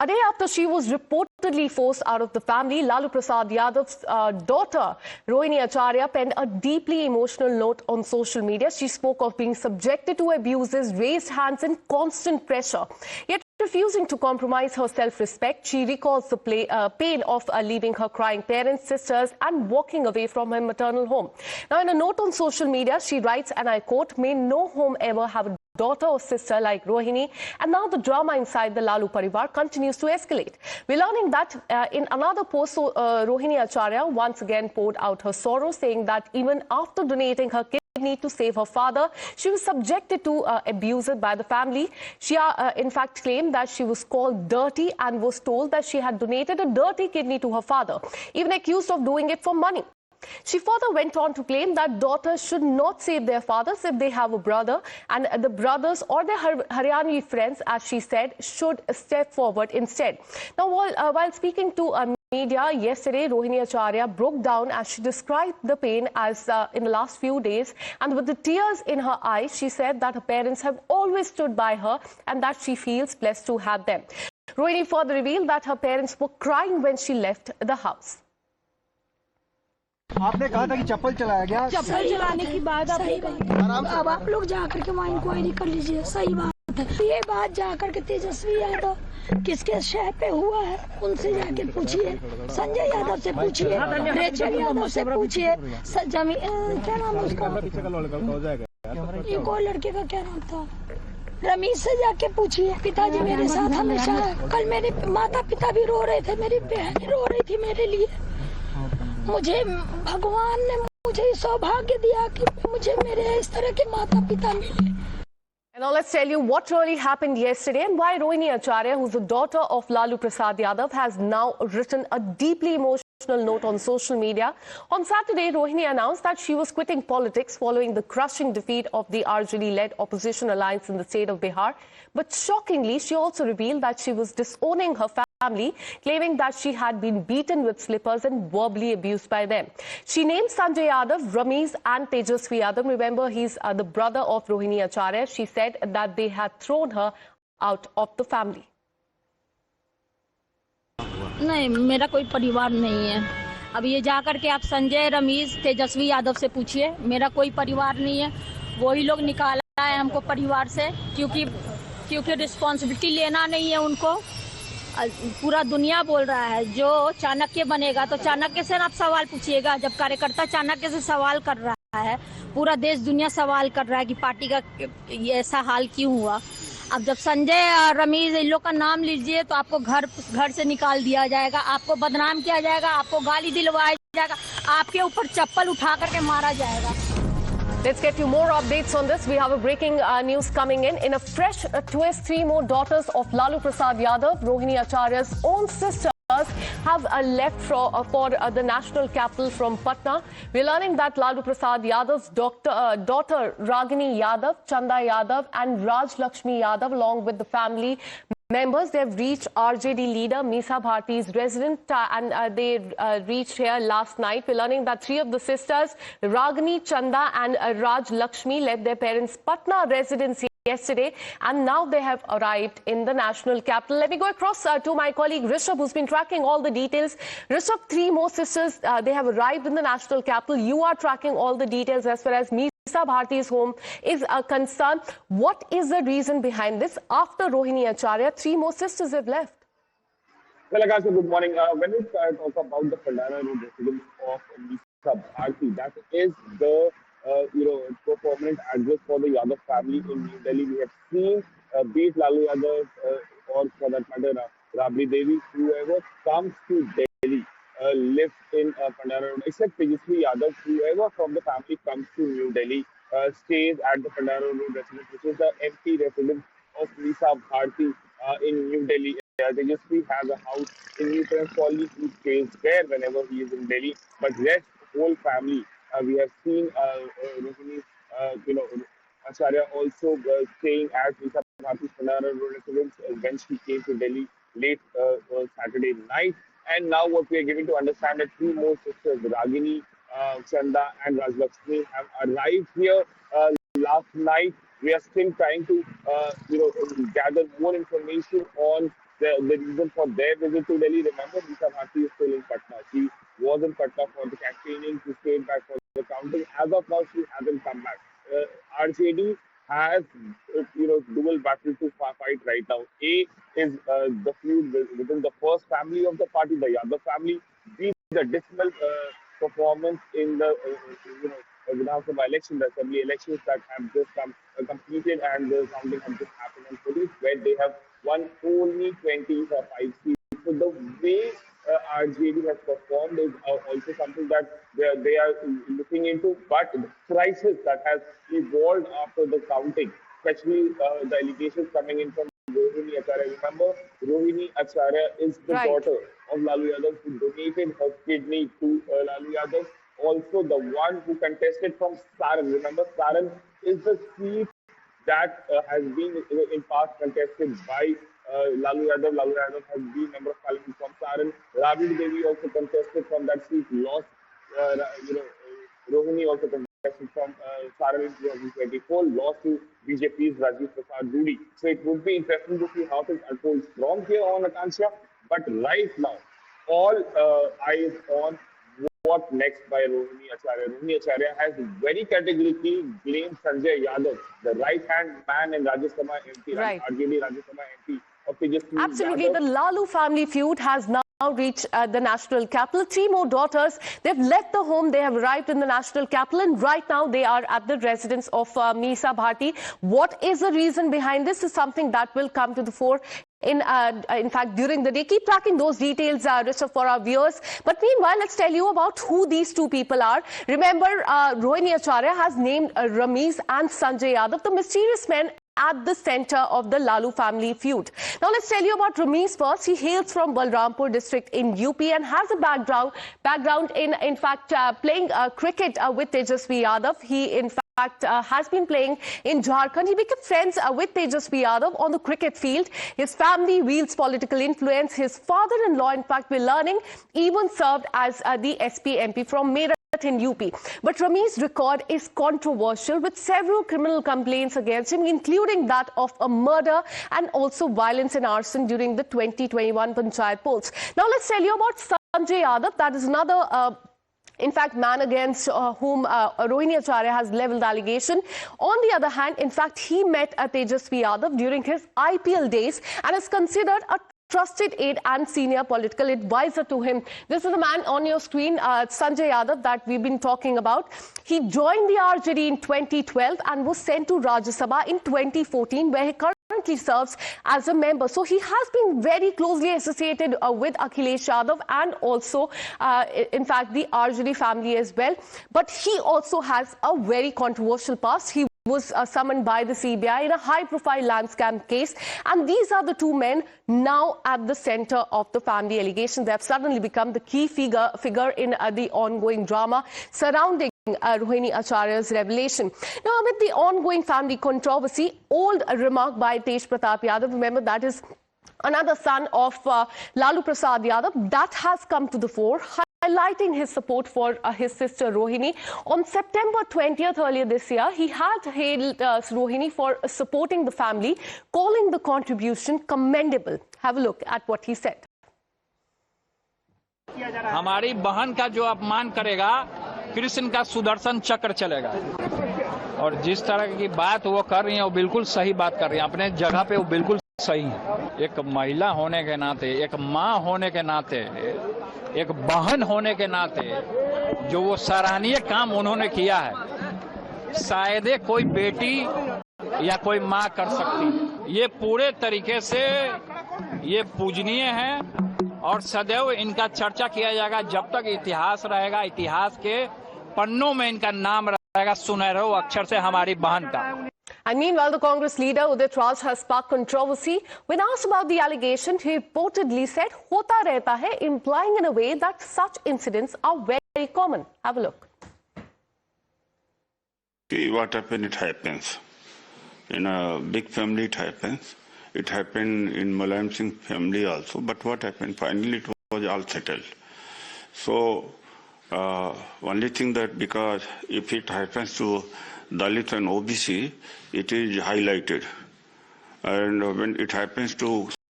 A day after she was reportedly forced out of the family, Lalu Prasad Yadav's daughter, Rohini Acharya, penned a deeply emotional note on social media. She spoke of being subjected to abuses, raised hands and constant pressure. Yet refusing to compromise her self-respect, she recalls the pain of leaving her crying parents, sisters and walking away from her maternal home. Now, in a note on social media, she writes, and I quote, "May no home ever have a daughter or sister like Rohini." And now the drama inside the Lalu Parivar continues to escalate. We're learning that in another post, Rohini Acharya once again poured out her sorrow, saying that even after donating her kidney to save her father, she was subjected to abuse by the family. She in fact claimed that she was called dirty and was told that she had donated a dirty kidney to her father, even accused of doing it for money. She further went on to claim that daughters should not save their fathers if they have a brother, and the brothers or their Haryani friends, as she said, should step forward instead. Now, while speaking to media yesterday, Rohini Acharya broke down as she described the pain as in the last few days, and with the tears in her eyes, she said that her parents have always stood by her and that she feels blessed to have them. Rohini further revealed that her parents were crying when she left the house. आपने कहा था कि चप्पल चलाया गया। चप्पल चलाने की बात अब आप लोग जाकर के वहाँ इंक्वायरी कर लीजिए। सही बात है, ये बात जाकर के तेजस्वी यादव किसके शह पे हुआ है उनसे जाके पूछिए, संजय यादव से पूछिए, रेचल यादव से पूछिए, क्या नाम है उसका, ये कोई लड़के का क्या नाम था, रमीश से जाके पूछिए। पिताजी मेरे साथ हमेशा है। कल मेरे माता पिता भी रो रहे थे, मेरी बहन रो रही थी मेरे लिए। मुझे भगवान ने मुझे सौभाग्य दिया कि मुझे मेरे इस तरह के माता पिता मिले। And now let's tell you what really happened yesterday and why Rohini Acharya, who's the daughter of Lalu Prasad Yadav, has now written a deeply emotional note on social media. On Saturday, Rohini announced that she was quitting politics following the crushing defeat of the RJD-led opposition alliance in the state of Bihar. But shockingly, she also revealed that she was disowning her family, claiming that she had been beaten with slippers and verbally abused by them. She named Sanjay Yadav, Ramiz and Tejasvi Yadav. Remember, he's the brother of Rohini Acharya. She said that they had thrown her out of the family. नहीं, मेरा कोई परिवार नहीं है। अब ये जाकर के आप संजय, रमीज, तेजस्वी यादव से पूछिए, मेरा कोई परिवार नहीं है। वही लोग निकाला है हमको परिवार से, क्योंकि रिस्पॉन्सिबिलिटी लेना नहीं है उनको। पूरा दुनिया बोल रहा है जो चाणक्य बनेगा तो चाणक्य से आप सवाल पूछिएगा। जब कार्यकर्ता चाणक्य से सवाल कर रहा है, पूरा देश दुनिया सवाल कर रहा है कि पार्टी का ये ऐसा हाल क्यों हुआ। अब जब संजय और रमीज इन लोग का नाम लीजिए तो आपको घर से निकाल दिया जाएगा, आपको बदनाम किया जाएगा, आपको गाली दिलवाया जाएगा, आपके ऊपर चप्पल उठा करके मारा जाएगा। Let's get you more updates on this. We have a breaking news coming in. In a fresh twist, 3 more daughters of Lalu Prasad Yadav, Rohini Acharya's own sisters, have left for the national capital from Patna. We're learning that Lalu Prasad Yadav's daughter Ragini Yadav, Chanda Yadav and Raj Lakshmi Yadav, along with the family members, they have reached RJD leader Meesa Bharti's residence and they reached here last night. We're learning that 3 of the sisters, Ragini, Chanda and Raj Lakshmi, left their parents' Patna residence yesterday and now they have arrived in the national capital. Let me go across to my colleague Rishabh, who's been tracking all the details. Rishabh, 3 more sisters, they have arrived in the national capital. You are tracking all the details as far as Meesa Bharti's home is concerned. What is the reason behind this? After Rohini Acharya, 3 more sisters have left. Well, Akasha, good morning. When we talk about the Pandara Road residence of Meesa Bharti, that is the permanent address for the Yadav family in New Delhi. We have seen be it Lalu Yadav or for that matter Rabri Devi, whoever comes to Delhi lives in Pandara Road, except Tejasvi Yadav, whoever from the family comes to New Delhi stays at the Pandara Road residence, which is the empty residence of Meesa Bharti in New Delhi. Tejasvi has a house in New Trans Colony. He stays there whenever he is in Delhi, but rest whole family. We have seen Rohini, Acharya also staying at Meesa Bharti's Pandara Road residence when she came to Delhi late Saturday night. And now what we are given to understand that 3 more sisters, Ragini, Chanda and Raj Lakshmi, have arrived here last night. We are still trying to, gather more information on the reason for their visit to Delhi. Remember, Meesa Bharti is still in Patna. She was in Patna for the campaigning. She stayed back for the counting. As of now, she hasn't come back. RJD has, dual battle to fight right now. A is the feud within the first family of the party, the Yadav family. B, the dismal performance in the, Vidhan Sabha election, the assembly elections that have just completed, and the counting has just happened on 14th, where they have won only 25 seats. So the way RJD has performed is also something that they are looking into. But the crisis that has evolved after the counting, especially the allegations coming in from Rohini Acharya. Remember, Rohini Acharya is the daughter of Lalu Yadav, who donated her kidney to Lalu Yadav. Also, the one who contested from Saran. Remember, Saran is the seat that has been in past contested by Lalu Yadav. Lalu Yadav has been member of parliament from Saran. Rabri Devi also contested from that seat, lost. Rohini also contested from Saran in 2024, lost to BJP's Rajiv Prasad Dudi. So it would be interesting to see how things unfold from here on, Akansha. But right now, all eyes on what next by Rohini Acharya. Rohini Acharya has very categorically blamed Sanjay Yadav, the right-hand man in Rajya Sabha MP, RJD Rajya Sabha MP of Tejasvi Absolutely, Yadav. the Lalu family feud has now reached the national capital. 3 more daughters, they've left the home, they have arrived in the national capital, and right now they are at the residence of Meesa Bharti. What is the reason behind this is something that will come to the fore in fact during the day. Keep tracking those details, Rishabh, for our viewers. But meanwhile, let's tell you about who these two people are. Remember, Rohini Acharya has named Ramesh and Sanjay Yadav, the mysterious men at the center of the Lalu family feud. Now let's tell you about Ramesh first. He hails from Balrampur district in UP and has a background in fact playing cricket with Tejasvi Yadav. He in fact has been playing in Jharkhand. He became friends with Tejasvi Yadav on the cricket field. His family wields political influence. His father-in-law, in fact, we're learning, even served as the SP MP from Meerut in UP. But Ramesh's record is controversial, with several criminal complaints against him, including that of a murder and also violence and arson during the 2021 Panchayat polls. Now let's tell you about Sanjay Yadav. That is another in fact, man against whom Rohini Acharya has leveled allegation. On the other hand, in fact, he met Tejasvi Yadav during his IPL days and is considered a trusted aide and senior political advisor to him. This is the man on your screen, Sanjay Yadav, that we've been talking about. He joined the RJD in 2012 and was sent to Rajya Sabha in 2014, where he currently serves as a member. So he has been very closely associated with Akhilesh Yadav and also, in fact, the RJD family as well. But he also has a very controversial past. He was summoned by the CBI in a high-profile land scam case. And these are the two men now at the center of the family allegations. They have suddenly become the key figure in the ongoing drama surrounding Rohini Acharya's revelation. Now, amid the ongoing family controversy, old remark by Tej Pratap Yadav, remember that is another son of Lalu Prasad Yadav, that has come to the fore, highlighting his support for his sister Rohini. On September 20th earlier this year, he had hailed Rohini for supporting the family, calling the contribution commendable. Have a look at what he said. हमारी बहन का जो अपमान करेगा, कृष्ण का सुदर्शन चक्र चलेगा। और जिस तरह की बात वो कर रही है, वो बिल्कुल सही बात कर रही है। अपने जगह पे वो बिल्कुल सही है। एक महिला होने के नाते, एक माँ होने के नाते, एक बहन होने के नाते जो वो सराहनीय काम उन्होंने किया है, शायद कोई बेटी या कोई माँ कर सकती। ये पूरे तरीके से ये पूजनीय है और सदैव इनका चर्चा किया जाएगा जब तक इतिहास रहेगा। इतिहास के पन्नों में इनका नाम रहेगा सुनहरे अक्षर से हमारी बहन का। And meanwhile, the Congress leader Udit Raj has sparked controversy. When asked about the allegation, he reportedly said, "Hota rehta hai," implying in a way that such incidents are very common. Have a look. What happened, it happens. In a big family, it happens. It happened in Mulayam Singh family also. But what happened? Finally, it was all settled. So, only thing that because if it happens to Dalit and OBC, it is highlighted. And when it happens to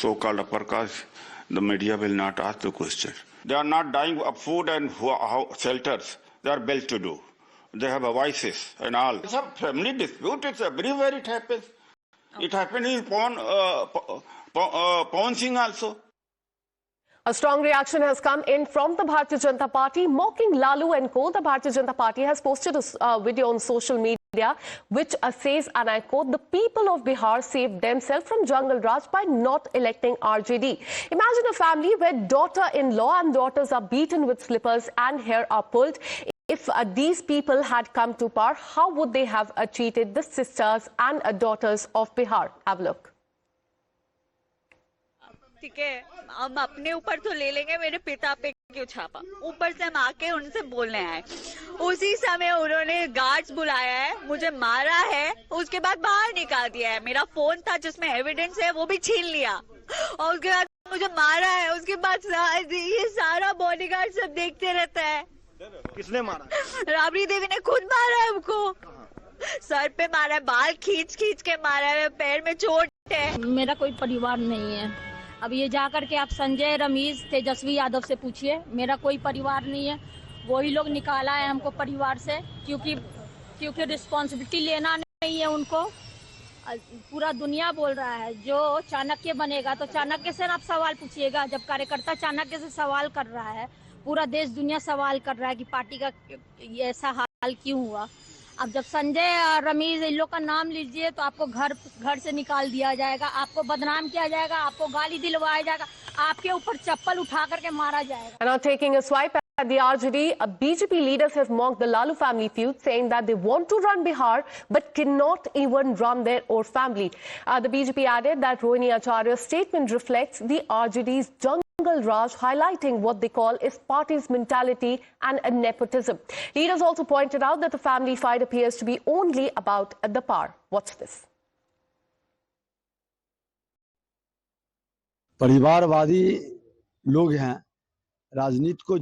so-called upper caste, the media will not ask the question. They are not dying of food and shelters. They are well-to-do. They have voices and all. It's a family dispute. It's everywhere it happens. It happened in Pawan Singh also. A strong reaction has come in from the Bharatiya Janata Party mocking Lalu and co. The Bharatiya Janata Party has posted a video on social media which says, and I quote, "The people of Bihar saved themselves from Jungle Raj by not electing RJD." Imagine a family where daughter-in-law and daughters are beaten with slippers and hair are pulled. If these people had come to power, how would they have treated the sisters and daughters of Bihar? Have a look. ठीक है, हम अपने ऊपर तो ले लेंगे, मेरे पिता पे क्यों छापा? ऊपर से हम आके उनसे बोलने आए, उसी समय उन्होंने गार्ड्स बुलाया है, मुझे मारा है, उसके बाद बाहर निकाल दिया है। मेरा फोन था जिसमें एविडेंस है वो भी छीन लिया और उसके बाद मुझे मारा है। उसके बाद ये सारा बॉडीगार्ड सब देखते रहता है। किसने मारा? राबड़ी देवी ने खुद मारा है हमको, सर पे मारा है, बाल खींच खींच के मारा है, पैर में चोट है। मेरा कोई परिवार नहीं है। अब ये जा करके आप संजय, रमेश, तेजस्वी यादव से पूछिए, मेरा कोई परिवार नहीं है। वही लोग निकाला है हमको परिवार से, क्योंकि रिस्पॉन्सिबिलिटी लेना नहीं है उनको। पूरा दुनिया बोल रहा है जो चाणक्य बनेगा तो चाणक्य से आप सवाल पूछिएगा। जब कार्यकर्ता चाणक्य से सवाल कर रहा है, पूरा देश दुनिया सवाल कर रहा है कि पार्टी का ऐसा हाल क्यों हुआ। अब जब संजय और रमेश इन लोग का नाम लीजिए तो आपको घर से निकाल दिया जाएगा, आपको बदनाम किया जाएगा, आपको गाली दिलवाया जाएगा, आपके ऊपर चप्पल उठा करके मारा जाएगा। And now taking a swipe at the RJD, BJP leaders have mocked the Lalu family feud, saying that they want to run Bihar but cannot even run their own family. The BJP added that Rohini Acharya's statement reflects the RJD's Jungle Raj, highlighting what they call is party's mentality and nepotism. Leaders also pointed out that the family fight appears to be only about the power. Watch this. परिवारवादी लोग हैं, राजनीति को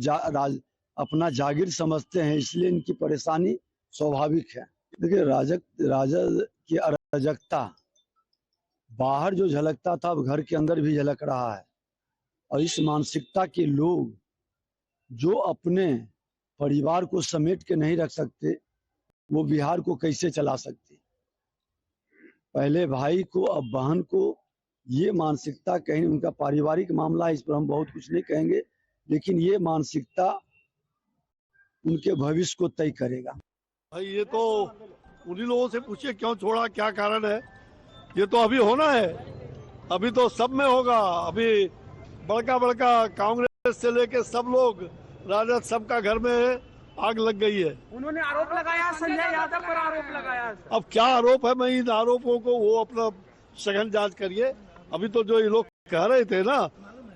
अपना जागीर समझते हैं, इसलिए इनकी परेशानी स्वाभाविक है। देखिए, राजद की अराजकता बाहर जो झलकता था अब घर के अंदर भी झलक रहा है। और इस मानसिकता के लोग जो अपने परिवार को समेट के नहीं रख सकते, वो बिहार को कैसे चला सकते? पहले भाई को अब बहन को, ये मानसिकता कहीं उनका पारिवारिक मामला है, इस पर हम बहुत कुछ नहीं कहेंगे, लेकिन ये मानसिकता उनके भविष्य को तय करेगा। भाई ये तो उन्हीं लोगों से पूछिए क्यों छोड़ा, क्या कारण है। ये तो अभी होना है, अभी तो सब में होगा। अभी बड़का कांग्रेस से लेके सब लोग, राजद, सबका घर में आग लग गई है। उन्होंने आरोप लगाया, संजय यादव पर आरोप लगाया। अब क्या आरोप है, मैं इन आरोपों को वो अपना सघन जांच करिए। अभी तो जो ये लोग कह रहे थे ना,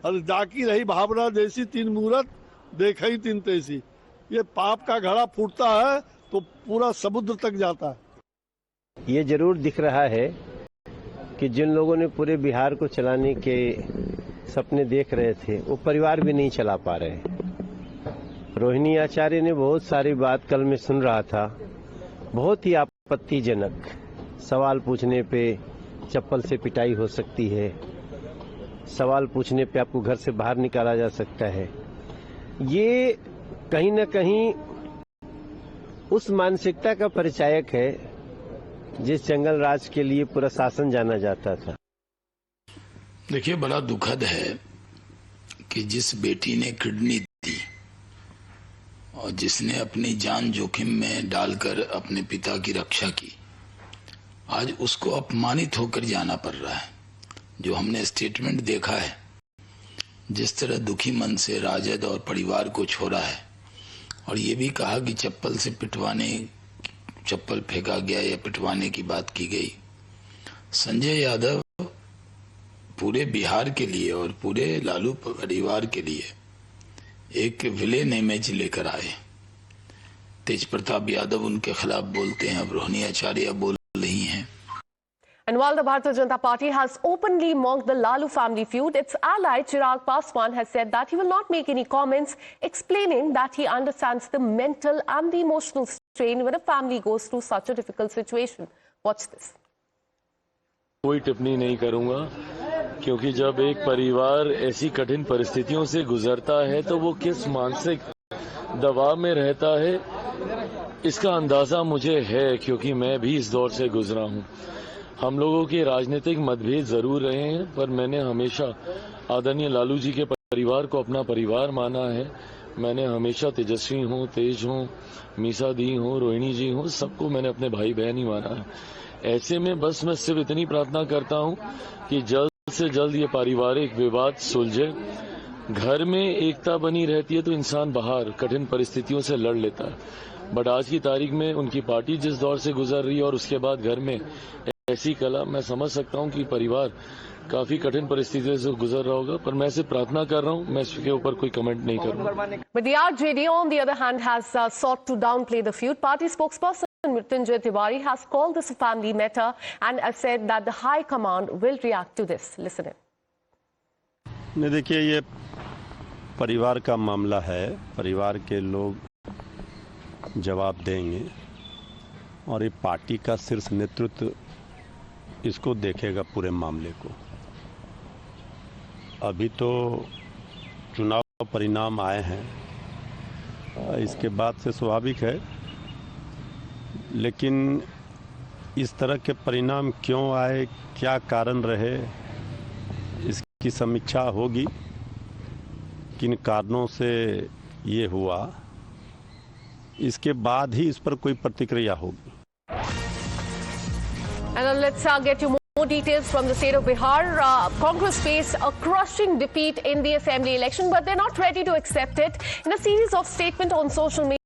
अरे जाकी रही भावना जैसी, तीन मुहूर्त देखा ही तीन तैसी। ये पाप का घड़ा फूटता है तो पूरा समुद्र तक जाता है। ये जरूर दिख रहा है कि जिन लोगों ने पूरे बिहार को चलाने के सपने देख रहे थे, वो परिवार भी नहीं चला पा रहे। रोहिणी आचार्य ने बहुत सारी बात कल मैं सुन रहा था, बहुत ही आपत्तिजनक। सवाल पूछने पे चप्पल से पिटाई हो सकती है, सवाल पूछने पे आपको घर से बाहर निकाला जा सकता है। ये कहीं न कहीं उस मानसिकता का परिचायक है जिस जंगल राज के लिए पूरा शासन जाना जाता था। देखिए, बड़ा दुखद है कि जिस बेटी ने किडनी दी और जिसने अपनी जान जोखिम में डालकर अपने पिता की रक्षा की, आज उसको अपमानित होकर जाना पड़ रहा है। जो हमने स्टेटमेंट देखा है, जिस तरह दुखी मन से राजद और परिवार को छोड़ा है, और ये भी कहा कि चप्पल फेंका गया या पिटवाने की बात की गई। संजय यादव पूरे बिहार के लिए और पूरे लालू परिवार के लिए एक विलेन इमेज लेकर आए। तेज प्रताप यादव उनके खिलाफ बोलते हैं, अब रोहिणी आचार्य बोल रही हैं। And while the Bharatiya Janata Party has openly mocked the Lalu family feud, its ally Chirag Paswan has said that he will not make any comments, explaining that he understands the mental and the emotional strain when a family goes through such a difficult situation. Watch this. कोई टिप्पणी नहीं करूंगा। क्योंकि जब एक परिवार ऐसी कठिन परिस्थितियों से गुजरता है तो वो किस मानसिक दबाव में रहता है, इसका अंदाजा मुझे है, क्योंकि मैं भी इस दौर से गुजरा हूं। हम लोगों के राजनीतिक मतभेद जरूर रहे हैं, पर मैंने हमेशा आदरणीय लालू जी के परिवार को अपना परिवार माना है। मैंने हमेशा तेजस्वी हूं, तेज हूं, मीसा दी हूं, रोहिणी जी हूं, सबको मैंने अपने भाई बहन ही माना है। ऐसे में बस मैं सिर्फ इतनी प्रार्थना करता हूं कि जल्द से जल्द ये पारिवारिक विवाद सुलझे। घर में एकता बनी रहती है तो इंसान बाहर कठिन परिस्थितियों से लड़ लेता है, बट आज की तारीख में उनकी पार्टी जिस दौर से गुजर रही है और उसके बाद घर में ऐसी कला, मैं समझ सकता हूं कि परिवार काफी कठिन परिस्थितियों से गुजर रहा होगा, पर मैं सिर्फ प्रार्थना कर रहा हूं, मैं इसके ऊपर कोई कमेंट नहीं करूंगा। But the RJD, on the other hand, has sought to downplay the feud. Party spokesperson Mrityunjay Tiwari has called this a family matter and has said that the High Command will react to this. Listen in. नहीं, देखिए, ये परिवार का मामला है, परिवार के लोग जवाब देंगे और ये पार्टी का शीर्ष नेतृत्व इसको देखेगा पूरे मामले को। अभी तो चुनाव परिणाम आए हैं, इसके बाद से स्वाभाविक है, लेकिन इस तरह के परिणाम क्यों आए, क्या कारण रहे, इसकी समीक्षा होगी, किन कारणों से ये हुआ, इसके बाद ही इस पर कोई प्रतिक्रिया होगी। And let's get you more details from the state of Bihar. Congress faced a crushing defeat in the assembly election, but they're not ready to accept it. In a series of statements on social media,